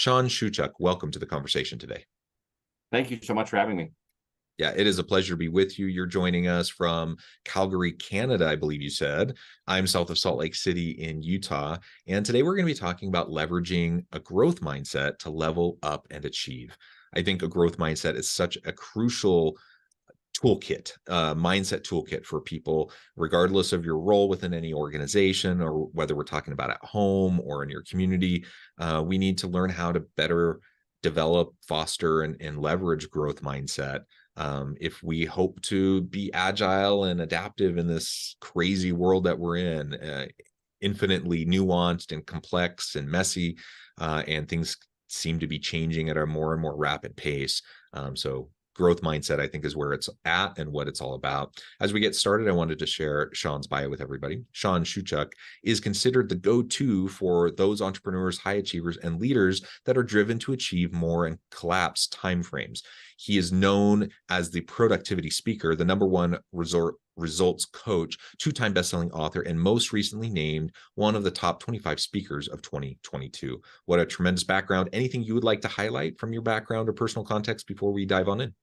Shawn Shewchuk, welcome to the conversation today. Thank you so much for having me. Yeah, it is a pleasure to be with you. You're joining us from Calgary, Canada, I believe you said. I'm south of Salt Lake City in Utah. And today we're going to be talking about leveraging a growth mindset to level up and achieve. I think a growth mindset is such a crucial toolkit, mindset toolkit for people, regardless of your role within any organization or whether we're talking about at home or in your community. We need to learn how to better develop, foster, and leverage growth mindset if we hope to be agile and adaptive in this crazy world that we're in, infinitely nuanced and complex and messy, and things seem to be changing at a more and more rapid pace. So growth mindset, I think, is where it's at and what it's all about. As we get started, I wanted to share Shawn's bio with everybody. Shawn Shewchuk is considered the go-to for those entrepreneurs, high achievers, and leaders that are driven to achieve more and collapse timeframes. He is known as the productivity speaker, the #1 results coach, two-time best-selling author, and most recently named one of the top 25 speakers of 2022. What a tremendous background. Anything you would like to highlight from your background or personal context before we dive on in?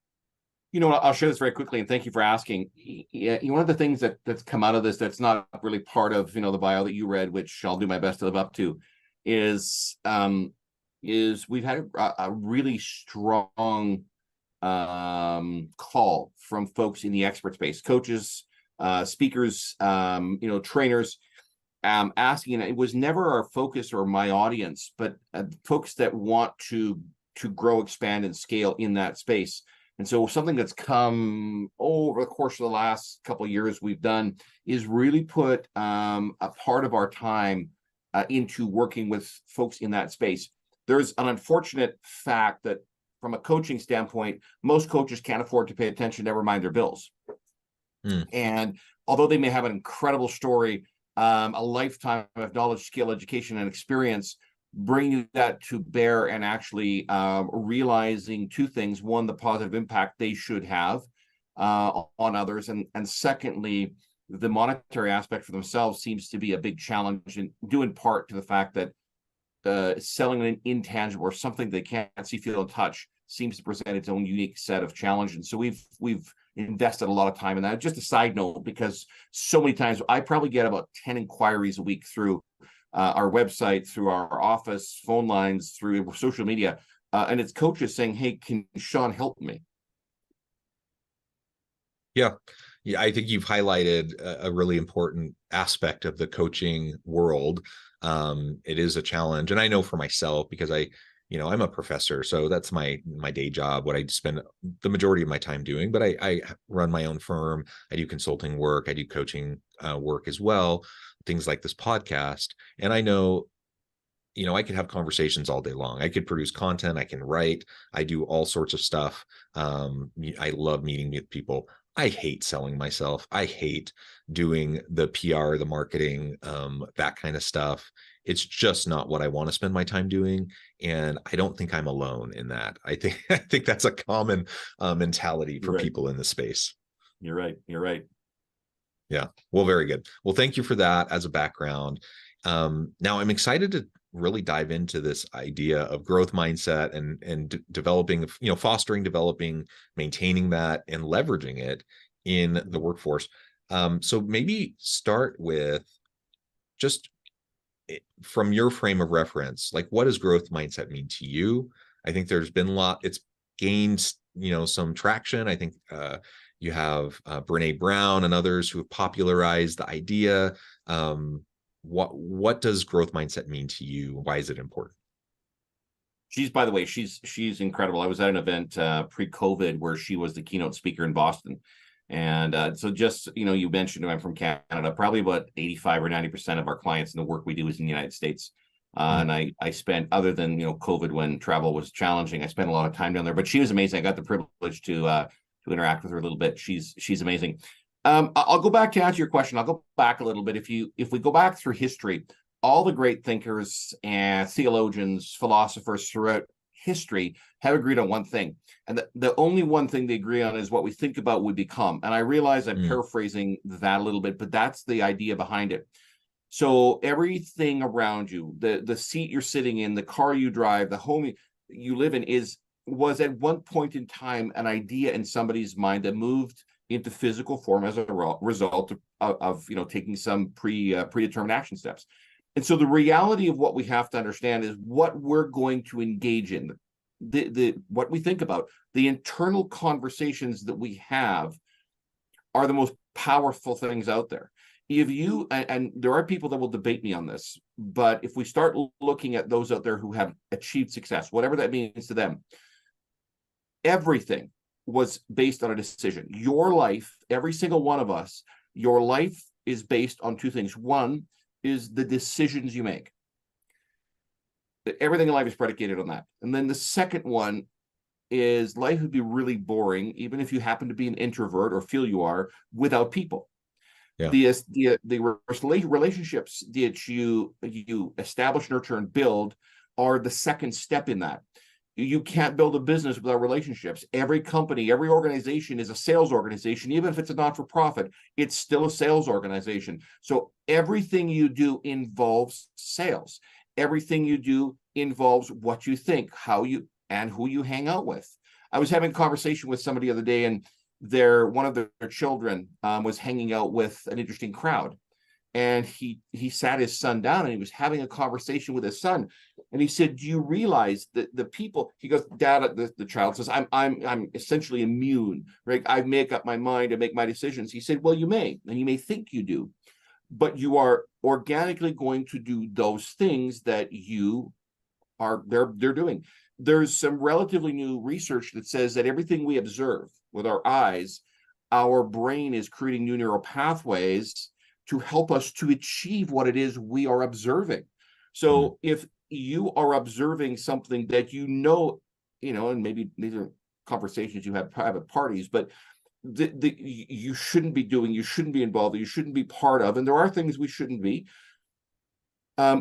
You know, I'll share this very quickly, and thank you for asking. Yeah, one of the things that's come out of this that's not really part of the bio that you read, which I'll do my best to live up to, is we've had a really strong call from folks in the expert space, coaches, speakers, trainers, asking, and it was never our focus or my audience, but folks that want to grow, expand, and scale in that space. And so something that's come over the course of the last couple of years we've done is really put a part of our time into working with folks in that space. There's an unfortunate fact that from a coaching standpoint, most coaches can't afford to pay attention, never mind their bills. And although they may have an incredible story, a lifetime of knowledge, skill, education, and experience, bringing that to bear and actually realizing two things: one, the positive impact they should have on others, and secondly, the monetary aspect for themselves seems to be a big challenge, and due in part to the fact that selling an intangible or something they can't see, feel, and touch seems to present its own unique set of challenges. And so we've invested a lot of time in that. Just a side note, because so many times I probably get about 10 inquiries a week through our website, through our office phone lines, through social media, and it's coaches saying, "Hey, can Shawn help me?" Yeah, I think you've highlighted a really important aspect of the coaching world. It is a challenge, and I know for myself, because I'm a professor, so that's my day job, what I spend the majority of my time doing. But I run my own firm. I do consulting work. I do coaching work as well, things like this podcast. And I know, I could have conversations all day long. I could produce content. I can write. I do all sorts of stuff. I love meeting with people. I hate selling myself. I hate doing the PR, the marketing, that kind of stuff. It's just not what I want to spend my time doing. And I don't think I'm alone in that. I think that's a common mentality for people in the space. You're right. Yeah. Well, very good. Well, thank you for that as a background. Now I'm excited to really dive into this idea of growth mindset and developing, fostering, developing, maintaining that, and leveraging it in the workforce. So maybe start with just from your frame of reference, like, what does growth mindset mean to you? I think there's been it's gained, some traction. I think you have Brene Brown and others who have popularized the idea. What does growth mindset mean to you? Why is it important? By the way, she's incredible. I was at an event pre-COVID where she was the keynote speaker in Boston. And so just, you mentioned I'm from Canada. Probably about 85 or 90% of our clients and the work we do is in the United States. And I spent, other than, COVID, when travel was challenging, I spent a lot of time down there. But she was amazing. I got the privilege to interact with her a little bit. She's amazing. I'll go back to answer your question. I'll go back a little bit. If we go back through history, all the great thinkers and theologians, philosophers throughout history have agreed on one thing. And the only one thing they agree on is what we think about we become. And I realize I'm paraphrasing that a little bit, but that's the idea behind it. So everything around you, the seat you're sitting in, the car you drive, the home you live in was at one point in time an idea in somebody's mind that moved into physical form as a result of taking some predetermined action steps. And so the reality of what we have to understand is what we're going to engage in, the what we think about, the internal conversations that we have are the most powerful things out there. If you, and there are people that will debate me on this, but if we start looking at those out there who have achieved success, whatever that means to them, everything was based on a decision. Your life, every single one of us, your life is based on two things. One is the decisions you make. Everything in life is predicated on that. And then the second one is life would be really boring, even if you happen to be an introvert or feel you are, without people. Yeah. The relationships that you establish, nurture, and build are the second step in that. You can't build a business without relationships. Every company, every organization is a sales organization. Even if it's a not-for-profit, it's still a sales organization. So everything you do involves sales. Everything you do involves what you think, how you, and who you hang out with. I was having a conversation with somebody the other day, and one of their children was hanging out with an interesting crowd. And he sat his son down and he was having a conversation with his son. And he said, do you realize that the people, he goes, Dad, the child says, I'm essentially immune, right? I make up my mind and make my decisions. He said, well, you may, and you may think you do, but you are organically going to do those things that they're doing. There's some relatively new research that says that everything we observe with our eyes, our brain is creating new neural pathways to help us to achieve what it is we are observing. So if you are observing something that and maybe these are conversations you have private parties, but you shouldn't be doing, you shouldn't be involved, you shouldn't be part of, and there are things we shouldn't be,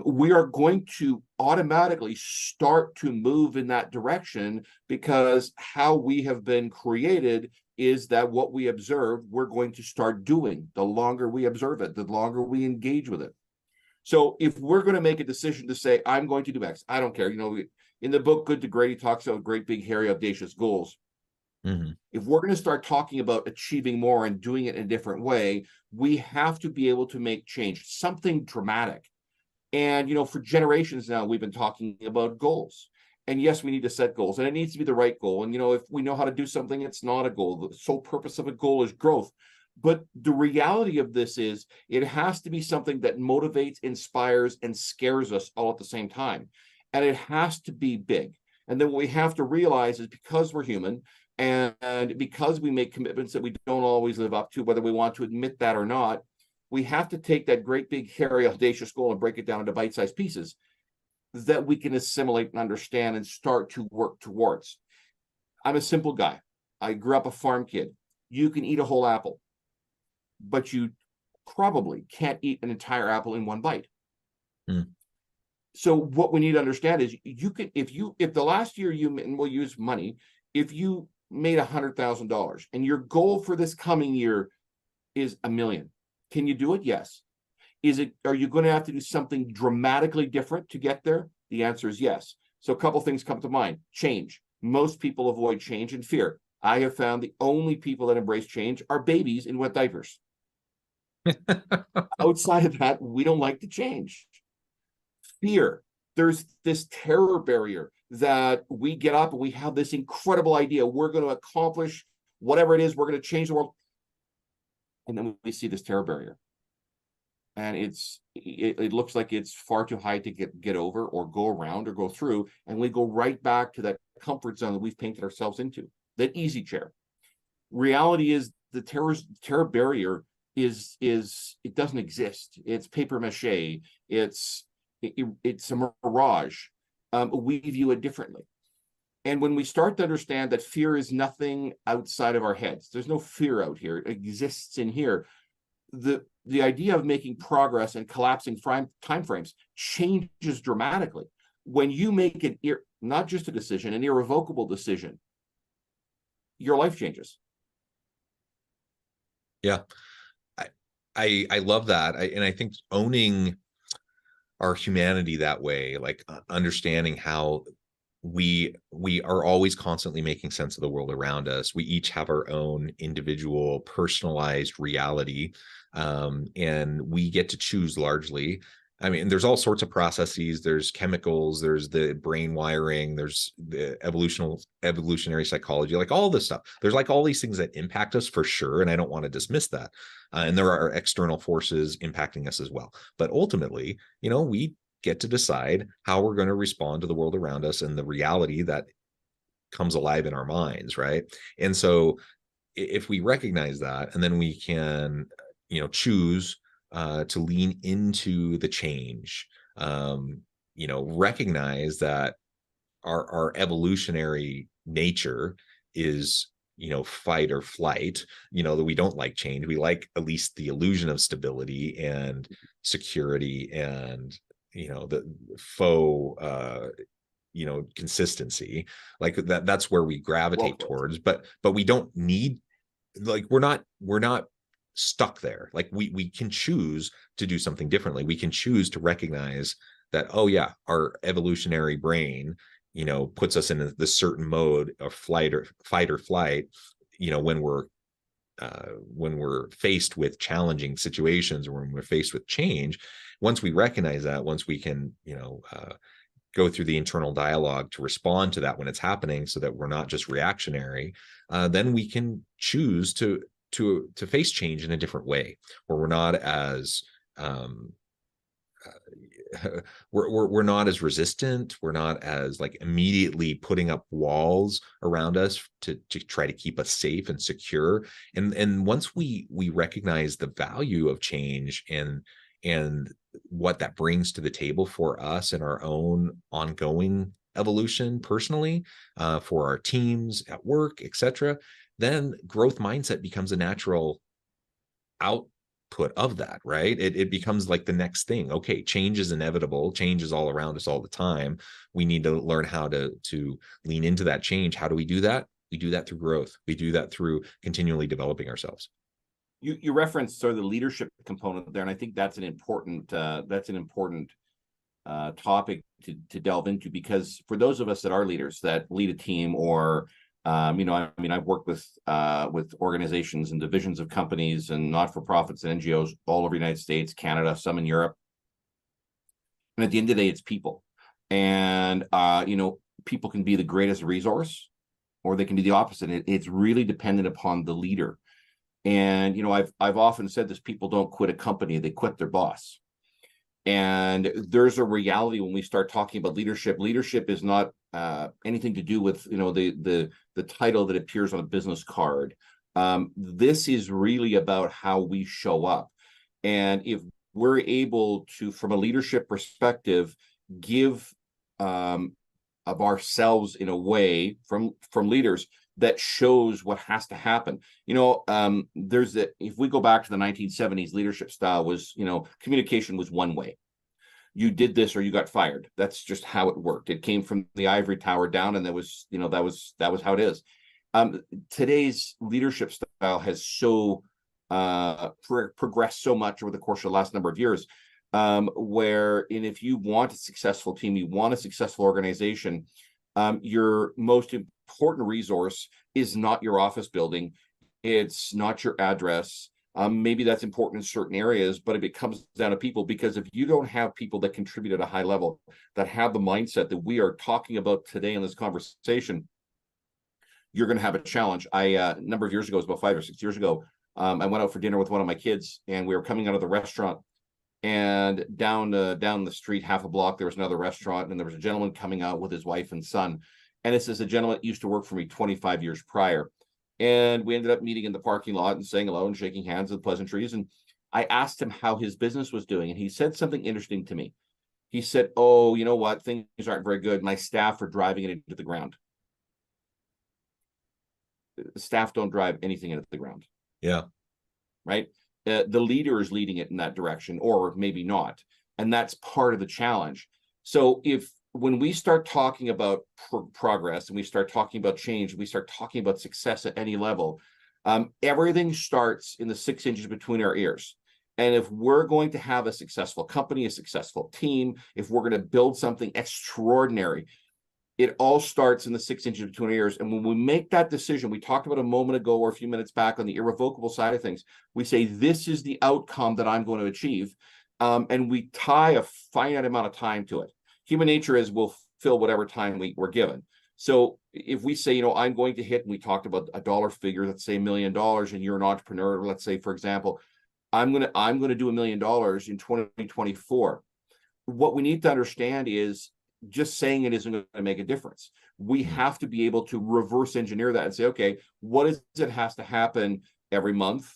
we are going to automatically start to move in that direction, because how we have been created is that what we observe, we're going to start doing. The longer we observe it, the longer we engage with it. So if we're going to make a decision to say, I'm going to do X, I don't care. In the book, Good to Great, he talks about great, big, hairy, audacious goals. Mm-hmm. If we're going to start talking about achieving more and doing it in a different way, we have to be able to make change, something dramatic. And, for generations now, we've been talking about goals. And yes, we need to set goals, and it needs to be the right goal. And, if we know how to do something, it's not a goal. The sole purpose of a goal is growth. But the reality of this is it has to be something that motivates, inspires, and scares us all at the same time. And it has to be big. And then what we have to realize is, because we're human and because we make commitments that we don't always live up to, whether we want to admit that or not, we have to take that great, big, hairy, audacious goal and break it down into bite-sized pieces that we can assimilate and understand and start to work towards. I'm a simple guy. I grew up a farm kid. You can eat a whole apple, but you probably can't eat an entire apple in one bite. So what we need to understand is, you can, if the last year and we'll use money, if you made $100,000 and your goal for this coming year is $1 million, can you do it? Yes. Are you going to have to do something dramatically different to get there? The answer is yes. So a couple things come to mind. Change. Most people avoid change and fear. I have found the only people that embrace change are babies in wet diapers. Outside of that, we don't like to change. Fear. There's this terror barrier that we get up and we have this incredible idea. We're going to accomplish whatever it is. We're going to change the world. And then we see this terror barrier. And it looks like it's far too high to get over or go around or go through. And we go right back to that comfort zone that we've painted ourselves into, that easy chair. Reality is the terror barrier is it doesn't exist. It's paper mache. It's a mirage. We view it differently. And when we start to understand that fear is nothing outside of our heads, there's no fear out here. It exists in here. The idea of making progress and collapsing timeframes changes dramatically. When you make not just a decision, an irrevocable decision, your life changes. Yeah. I love that. And I think owning our humanity that way, like understanding how we are always constantly making sense of the world around us. We each have our own individual personalized reality, and we get to choose largely. I mean, there's all sorts of processes, there's chemicals, there's the brain wiring, there's the evolutionary psychology, like all this stuff. There's like all these things that impact us for sure, and I don't want to dismiss that. And there are external forces impacting us as well, but ultimately, we get to decide how we're going to respond to the world around us and the reality that comes alive in our minds, right? And so if we recognize that, and then we can choose to lean into the change, recognize that our evolutionary nature is fight or flight, that we don't like change. We like at least the illusion of stability and security and the faux consistency, like that's where we gravitate towards. But we don't need, like, we're not stuck there. Like we can choose to do something differently. We can choose to recognize that, oh yeah, our evolutionary brain puts us in this certain mode of fight or flight, when we're faced with challenging situations, or when we're faced with change. Once we recognize that, once we can go through the internal dialogue to respond to that when it's happening, so that we're not just reactionary, then we can choose to face change in a different way, where we're not as we're not as resistant. We're not as like immediately putting up walls around us to try to keep us safe and secure. And once we recognize the value of change and what that brings to the table for us and our own ongoing evolution personally, for our teams at work, etc., then growth mindset becomes a natural output of that, right? It becomes like the next thing. Okay, change is inevitable. Change is all around us all the time. We need to learn how to lean into that change. How do we do that? We do that through growth. We do that through continually developing ourselves. You referenced sort of the leadership component there, and I think that's an important topic to delve into, because for those of us that are leaders, that lead a team, or I've worked with organizations and divisions of companies and not-for-profits and NGOs all over the United States, Canada, some in Europe. And at the end of the day, it's people. And, people can be the greatest resource, or they can be the opposite. It's really dependent upon the leader. And, I've often said this: people don't quit a company, they quit their boss. And there's a reality when we start talking about leadership. Leadership is not anything to do with the title that appears on a business card. This is really about how we show up. And if we're able to, from a leadership perspective, give of ourselves in a way from leaders that shows what has to happen. If we go back to the 1970s, leadership style was, communication was one way. You did this or you got fired. That's just how it worked. It came from the ivory tower down, and that was how it is. Today's leadership style has so progressed so much over the course of the last number of years, if you want a successful team, you want a successful organization, your most important resource is not your office building. It's not your address. Maybe that's important in certain areas, but it comes down to people, because if you don't have people that contribute at a high level, that have the mindset that we are talking about today in this conversation, you're going to have a challenge. A number of years ago, it was about 5 or 6 years ago, I went out for dinner with one of my kids, and we were coming out of the restaurant, and down the street, half a block, there was another restaurant, and there was a gentleman coming out with his wife and son. And this is a gentleman that used to work for me 25 years prior. And we ended up meeting in the parking lot and saying hello and shaking hands with pleasantries. And I asked him how his business was doing, and he said something interesting to me. He said, "Oh, you know what? Things aren't very good. My staff are driving it into the ground." The staff don't drive anything into the ground. Yeah. Right? The leader is leading it in that direction, or maybe not. And that's part of the challenge. So when we start talking about progress, and we start talking about change, we start talking about success at any level, everything starts in the 6 inches between our ears. And if we're going to have a successful company, a successful team, if we're going to build something extraordinary, it all starts in the 6 inches between our ears. And when we make that decision, we talked about a moment ago or a few minutes back on the irrevocable side of things, we say, this is the outcome that I'm going to achieve. And we tie a finite amount of time to it. Human nature is we'll fill whatever time we're given. So if we say, I'm going to hit, and we talked about a dollar figure, let's say $1 million, and you're an entrepreneur, let's say, for example, I'm going to do $1 million in 2024. What we need to understand is just saying it isn't going to make a difference. We have to be able to reverse engineer that and say, okay, what is it has to happen every month,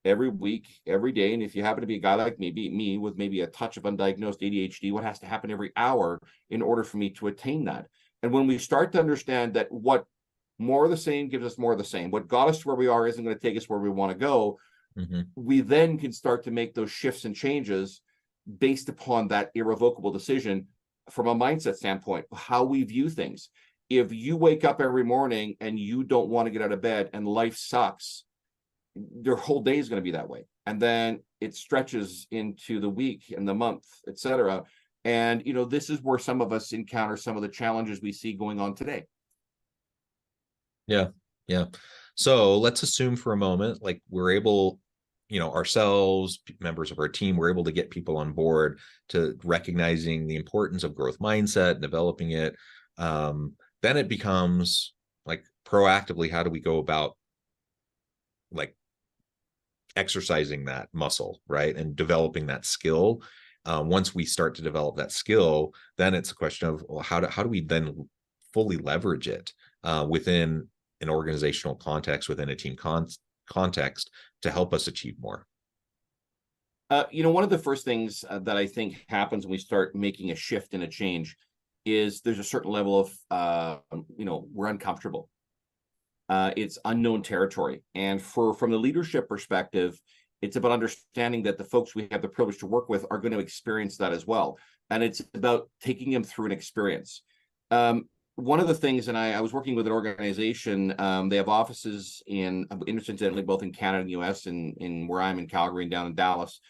every week, every day? And if you happen to be a guy like me with maybe a touch of undiagnosed ADHD, what has to happen every hour in order for me to attain that? And when we start to understand that what more of the same gives us more of the same, what got us to where we are isn't going to take us where we want to go, we then can start to make those shifts and changes based upon that irrevocable decision from a mindset standpoint, how we view things. If you wake up every morning and you don't want to get out of bed and life sucks, your whole day is going to be that way. And then it stretches into the week and the month, etc. And, this is where some of us encounter some of the challenges we see going on today. Yeah. Yeah. So let's assume for a moment, like we're able, ourselves, members of our team, we're able to get people on board to recognizing the importance of growth mindset, developing it. Then it becomes like proactively, how do we go about like exercising that muscle, right? And developing that skill. Once we start to develop that skill, then it's a question of, well, how do we then fully leverage it within an organizational context, within a team context to help us achieve more? One of the first things that I think happens when we start making a shift and a change is there's a certain level of, we're uncomfortable. It's unknown territory. And from the leadership perspective, it's about understanding that the folks we have the privilege to work with are going to experience that as well. And it's about taking them through an experience. One of the things, and I was working with an organization, they have offices incidentally, both in Canada and US, and in where I'm in Calgary and down in Dallas,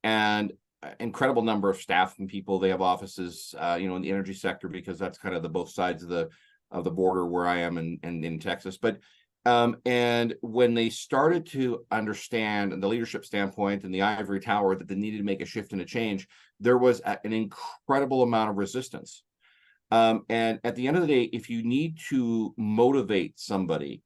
and incredible number of staff and people. They have offices, in the energy sector, because that's kind of the both sides of the border where I am and in Texas. But and when they started to understand, and the leadership standpoint and the ivory tower, that they needed to make a shift and a change, there was an incredible amount of resistance. And at the end of the day, if you need to motivate somebody,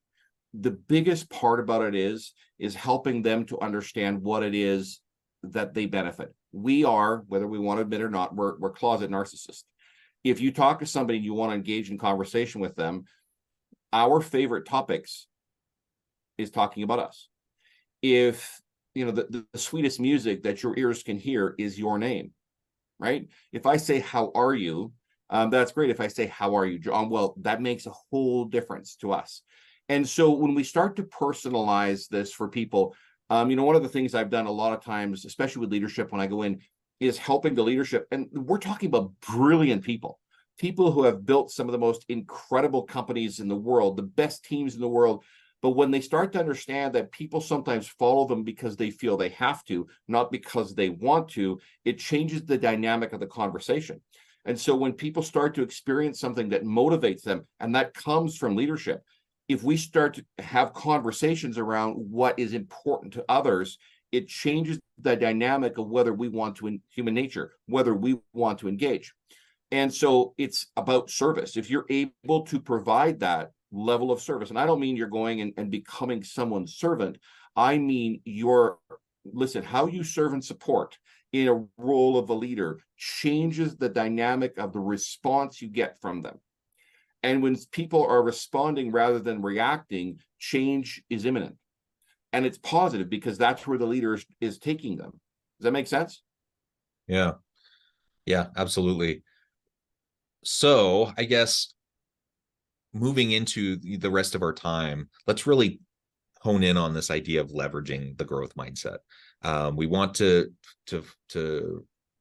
the biggest part about it is helping them to understand what it is that they benefit. We are, whether we want to admit it or not, we're closet narcissists. If you talk to somebody and you want to engage in conversation with them, our favorite topics is talking about us. If, the sweetest music that your ears can hear is your name, right? If I say, how are you? That's great. If I say, how are you, John? Well, that makes a whole difference to us. And so when we start to personalize this for people, one of the things I've done a lot of times, especially with leadership when I go in, is helping the leadership. And we're talking about brilliant people who have built some of the most incredible companies in the world, the best teams in the world. But when they start to understand that people sometimes follow them because they feel they have to, not because they want to, it changes the dynamic of the conversation. And so when people start to experience something that motivates them, and that comes from leadership, if we start to have conversations around what is important to others, it changes the dynamic of whether we want to, in human nature, whether we want to engage. And so it's about service. If you're able to provide that level of service, and I don't mean you're going and becoming someone's servant, I mean how you serve and support in a role of a leader changes the dynamic of the response you get from them. And when people are responding rather than reacting, change is imminent. And it's positive because that's where the leader is taking them. Does that make sense? Yeah. Yeah, absolutely. So I guess moving into the rest of our time, let's really hone in on this idea of leveraging the growth mindset. We want to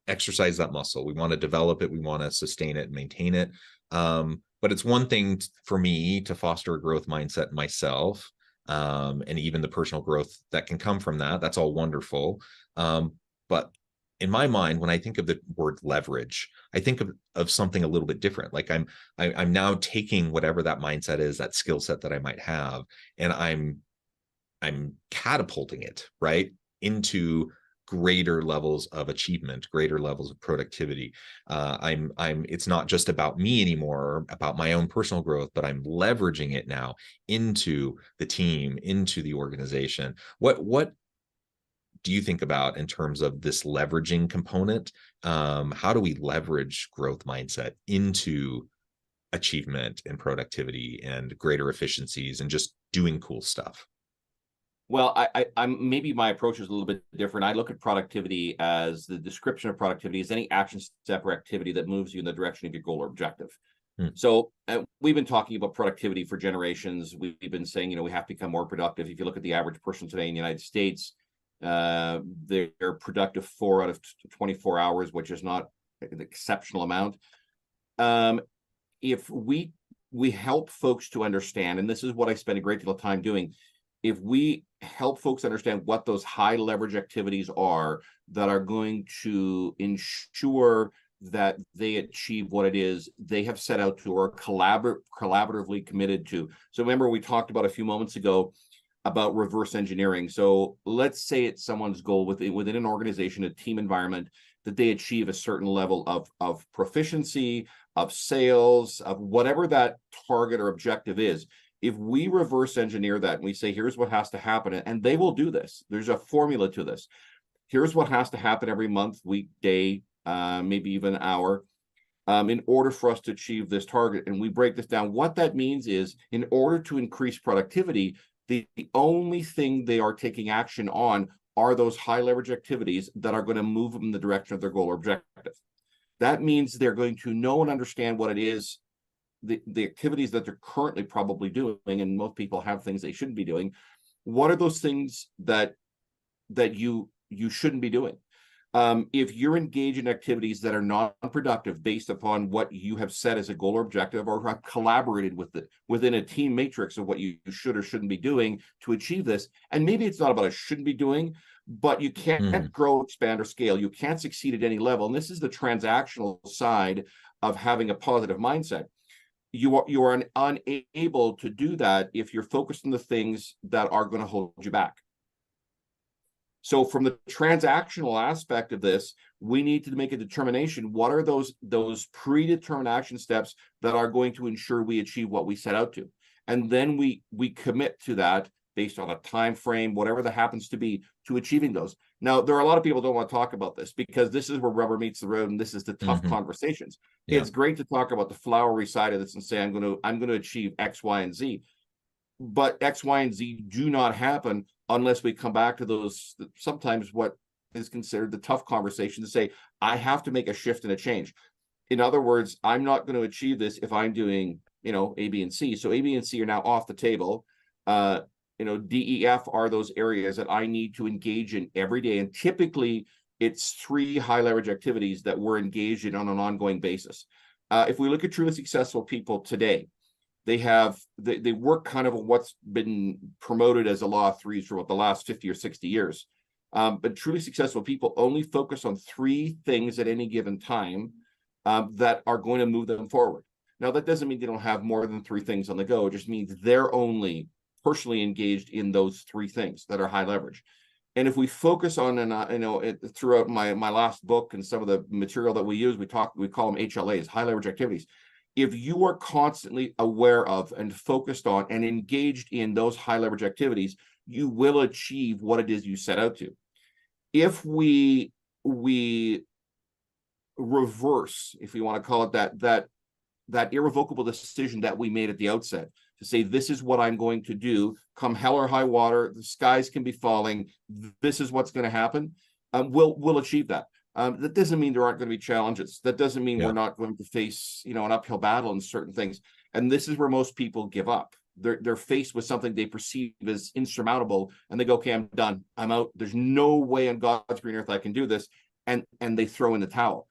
exercise that muscle. We want to develop it. We want to sustain it and maintain it. But it's one thing for me to foster a growth mindset myself. and even the personal growth that can come from that. That's all wonderful. But in my mind, when I think of the word leverage, I think of something a little bit different. Like I'm now taking whatever that mindset is, that skill set that I might have, and I'm catapulting it right into greater levels of achievement, greater levels of productivity. It's not just about me anymore, about my own personal growth, but I'm leveraging it now into the team, into the organization. What do you think about in terms of this leveraging component? How do we leverage growth mindset into achievement and productivity and greater efficiencies and just doing cool stuff? Well, I'm maybe my approach is a little bit different. I look at productivity as the description of productivity as any action step or activity that moves you in the direction of your goal or objective. So we've been talking about productivity for generations. We've been saying, we have to become more productive. If you look at the average person today in the United States, they're productive 4 out of 24 hours, which is not an exceptional amount. If we help folks to understand, and this is what I spend a great deal of time doing, if we help folks understand what those high leverage activities are that are going to ensure that they achieve what it is they have set out to or collaboratively committed to. So remember, we talked about a few moments ago about reverse engineering. So let's say it's someone's goal within an organization, a team environment, that they achieve a certain level of proficiency, of sales, of whatever that target or objective is. If we reverse engineer that and we say, here's what has to happen, and they will do this. There's a formula to this. Here's what has to happen every month, week, day, maybe even hour, in order for us to achieve this target. And we break this down. What that means is, in order to increase productivity, the only thing they are taking action on are those high leverage activities that are going to move them in the direction of their goal or objective. That means they're going to know and understand what it is, the activities that they're currently probably doing, and most people have things they shouldn't be doing. What are those things that you shouldn't be doing? If you're engaged in activities that are non-productive based upon what you have set as a goal or objective, or have collaborated with it within a team matrix of what you should or shouldn't be doing to achieve this, and maybe it's not about a shouldn't be doing, but you can't grow, expand, or scale. You can't succeed at any level. And this is the transactional side of having a positive mindset. You are unable to do that if you're focused on the things that are going to hold you back. So from the transactional aspect of this, we need to make a determination. What are those predetermined action steps that are going to ensure we achieve what we set out to? And then we commit to that based on a time frame, whatever that happens to be, to achieving those. Now, there are a lot of people who don't want to talk about this because this is where rubber meets the road, and this is the tough conversations. Yeah. It's great to talk about the flowery side of this and say, I'm going to achieve X, Y, and Z. But X, Y, and Z do not happen unless we come back to those, sometimes what is considered the tough conversation, to say, I have to make a shift and a change. In other words, I'm not going to achieve this if I'm doing, A, B, and C. So A, B, and C are now off the table. D, E, F are those areas that I need to engage in every day. And typically it's 3 high leverage activities that we're engaged in on an ongoing basis. If we look at truly successful people today, they work kind of on what's been promoted as a law of threes for the last 50 or 60 years. But truly successful people only focus on 3 things at any given time that are going to move them forward. Now, that doesn't mean they don't have more than 3 things on the go. It just means they're only personally engaged in those 3 things that are high leverage. And if we focus on, and throughout my last book and some of the material that we use, we call them HLAs, high leverage activities. If you are constantly aware of and focused on and engaged in those high leverage activities, you will achieve what it is you set out to. If we reverse, if we want to call it that irrevocable decision that we made at the outset, to say, this is what I'm going to do, come hell or high water, the skies can be falling, this is what's going to happen, we'll achieve that. That doesn't mean there aren't going to be challenges. That doesn't mean we're not going to face, an uphill battle in certain things. And this is where most people give up. They're faced with something they perceive as insurmountable, and they go, okay, I'm done. I'm out. There's no way on God's green earth I can do this. And they throw in the towel.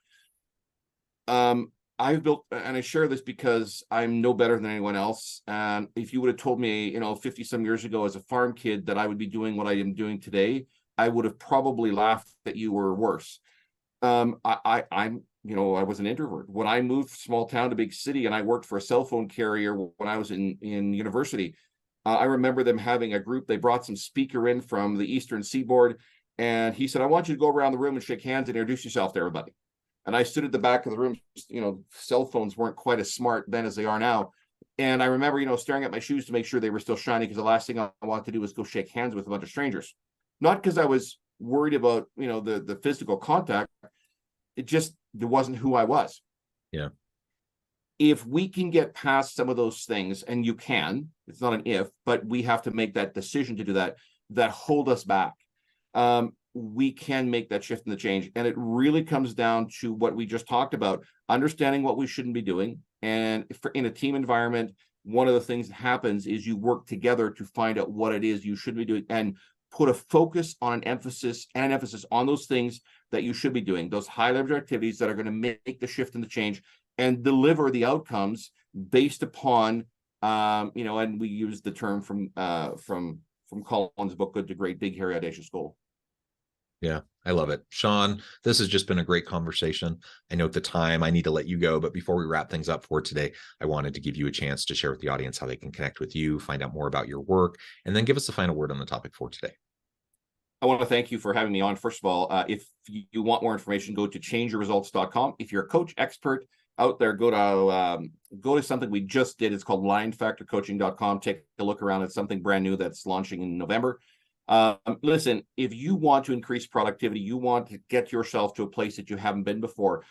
I've built, and I share this because I'm no better than anyone else. And if you would have told me, 50 some years ago as a farm kid that I would be doing what I am doing today, I would have probably laughed at you or worse. I was an introvert. When I moved from small town to big city and I worked for a cell phone carrier when I was in university, I remember them having a group. They brought some speaker in from the Eastern Seaboard, and he said, I want you to go around the room and shake hands and introduce yourself to everybody. And I stood at the back of the room. Cell phones weren't quite as smart then as they are now. And I remember, staring at my shoes to make sure they were still shiny, because the last thing I wanted to do was go shake hands with a bunch of strangers. Not because I was worried about, the physical contact. It wasn't who I was. Yeah. If we can get past some of those things, and you can, it's not an if, but we have to make that decision to do that hold us back. We can make that shift in the change. And it really comes down to what we just talked about, understanding what we shouldn't be doing. And in a team environment, one of the things that happens is you work together to find out what it is you should be doing, and put a focus on an emphasis on those things that you should be doing, those high leverage activities that are going to make the shift and the change and deliver the outcomes based upon, and we use the term from Colin's book, Good to Great, Big, Hairy, Audacious Goal. Yeah, I love it. Shawn, this has just been a great conversation. I know at the time I need to let you go, but before we wrap things up for today, I wanted to give you a chance to share with the audience how they can connect with you, find out more about your work, and then give us the final word on the topic for today. I want to thank you for having me on. First of all, if you want more information, go to changeyourresults.com. If you're a coach expert out there, go to something we just did. It's called linefactorcoaching.com. Take a look around. It's something brand new that's launching in November. Listen, if you want to increase productivity, you want to get yourself to a place that you haven't been before,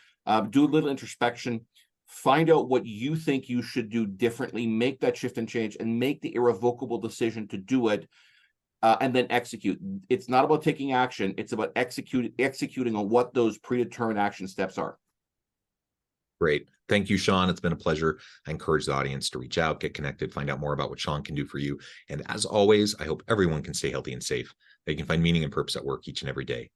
do a little introspection, find out what you think you should do differently, make that shift and change, and make the irrevocable decision to do it, and then execute. It's not about taking action. It's about executing on what those predetermined action steps are. Great. Thank you, Shawn. It's been a pleasure. I encourage the audience to reach out, get connected, find out more about what Shawn can do for you. And as always, I hope everyone can stay healthy and safe. They can find meaning and purpose at work each and every day.